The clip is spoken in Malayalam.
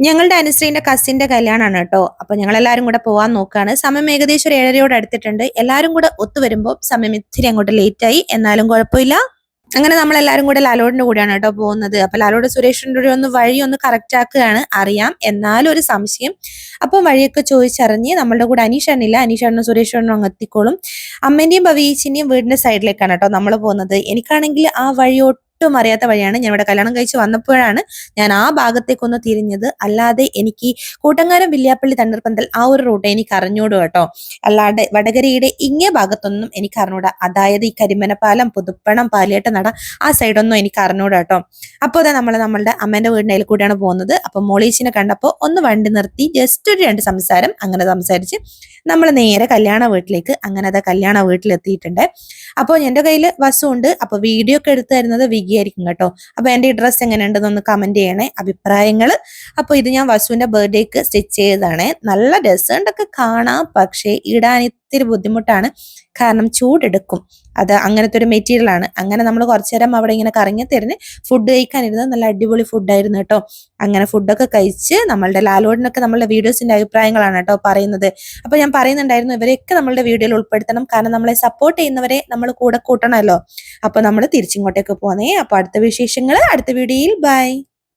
ഞങ്ങളുടെ അനുശ്രീന്റെ കസിന്റെ കല്യാണമാണ് കേട്ടോ. അപ്പൊ ഞങ്ങൾ എല്ലാവരും കൂടെ പോവാൻ നോക്കാണ്. സമയം ഏകദേശം ഒരു 7:30 അടുത്തിട്ടുണ്ട്. എല്ലാവരും കൂടെ ഒത്തുവരുമ്പോൾ സമയം ഇത്തിരി അങ്ങോട്ട് ലേറ്റ് ആയി, എന്നാലും കുഴപ്പമില്ല. അങ്ങനെ നമ്മൾ എല്ലാവരും കൂടെ ലാലോടിന്റെ കൂടെയാണ് കേട്ടോ പോകുന്നത്. അപ്പൊ ലാലോട് സുരേഷിന്റെ കൂടെ വഴി ഒന്ന് കറക്റ്റ് ആക്കുകയാണ്. അറിയാം, എന്നാലും ഒരു സംശയം. അപ്പൊ വഴിയൊക്കെ ചോദിച്ചറിഞ്ഞ് നമ്മളുടെ കൂടെ അനീഷാണില്ല, അനീഷാണ്ണും സുരേഷണ്ണും അങ്ങ് എത്തിക്കോളും. അമ്മേന്റെയും ഭവീച്ചിന്റെയും വീടിന്റെ സൈഡിലേക്കാണ് കേട്ടോ നമ്മൾ പോകുന്നത്. എനിക്കാണെങ്കിൽ ആ വഴി ഒട്ടും അറിയാത്ത വഴിയാണ്. ഞാൻ ഇവിടെ കല്യാണം കഴിച്ച് വന്നപ്പോഴാണ് ഞാൻ ആ ഭാഗത്തേക്കൊന്ന് തിരിഞ്ഞത്. അല്ലാതെ എനിക്ക് കൂട്ടങ്ങാരം വില്യാപ്പള്ളി തണ്ണീർപ്പന്തൽ ആ ഒരു റൂട്ട് എനിക്ക് അറിഞ്ഞൂടും കേട്ടോ. അല്ലാതെ വടകരയുടെ ഇങ്ങേ ഭാഗത്തൊന്നും എനിക്ക് അറിഞ്ഞൂടാ. അതായത് ഈ കരിമനപ്പാലം, പുതുപ്പണം, പാലിയേട്ട നട ആ സൈഡൊന്നും എനിക്ക് അറിഞ്ഞൂടാ കേട്ടോ. അപ്പോൾ അതാ നമ്മളുടെ അമ്മേന്റെ വീടിന്റെ അതിൽ കൂടിയാണ് പോകുന്നത്. അപ്പൊ മോളീച്ചിനെ കണ്ടപ്പോൾ ഒന്ന് വണ്ടി നിർത്തി ജസ്റ്റ് ഒരു 2 സംസാരം അങ്ങനെ സംസാരിച്ച് നമ്മൾ നേരെ കല്യാണ വീട്ടിലേക്ക്, അങ്ങനെ അതാ കല്യാണ വീട്ടിലെത്തിയിട്ടുണ്ട്. അപ്പോൾ എൻ്റെ കയ്യിൽ വസുണ്ട്. അപ്പൊ വീഡിയോ ഒക്കെ എടുത്തു തരുന്നത് വിഗിയായിരിക്കും കേട്ടോ. അപ്പൊ എൻ്റെ ഈ ഡ്രസ്സ് എങ്ങനെയുണ്ടെന്നൊന്ന് കമന്റ് ചെയ്യണേ അഭിപ്രായങ്ങൾ. അപ്പോൾ ഇത് ഞാൻ വസുവിന്റെ ബർത്ത്ഡേക്ക് സ്റ്റിച്ച് ചെയ്തതാണ്. നല്ല രസമുണ്ടൊക്കെ കാണാം, പക്ഷേ ഇടാൻ ഇത്തിരി ബുദ്ധിമുട്ടാണ്. കാരണം ചൂടെടുക്കും. അത് അങ്ങനത്തെ ഒരു മെറ്റീരിയൽ ആണ്. അങ്ങനെ നമ്മൾ കുറച്ചു നേരം അവിടെ ഇങ്ങനെ കറങ്ങി തരുന്ന് ഫുഡ് കഴിക്കാനിരുന്നത് നല്ല അടിപൊളി ഫുഡായിരുന്നു കേട്ടോ. അങ്ങനെ ഫുഡൊക്കെ കഴിച്ച് നമ്മളുടെ ലാലോടിനൊക്കെ നമ്മളുടെ വീഡിയോസിന്റെ അഭിപ്രായങ്ങളാണ് കേട്ടോ പറയുന്നത്. അപ്പൊ ഞാൻ പറയുന്നുണ്ടായിരുന്നു ഇവരെയൊക്കെ നമ്മളുടെ വീഡിയോയിൽ ഉൾപ്പെടുത്തണം, കാരണം നമ്മളെ സപ്പോർട്ട് ചെയ്യുന്നവരെ നമ്മൾ കൂടെ കൂട്ടണമല്ലോ. അപ്പൊ നമ്മൾ തിരിച്ചിങ്ങോട്ടേക്ക് പോന്നേ. അപ്പൊ അടുത്ത വിശേഷങ്ങൾ അടുത്ത വീഡിയോയിൽ. ബൈ.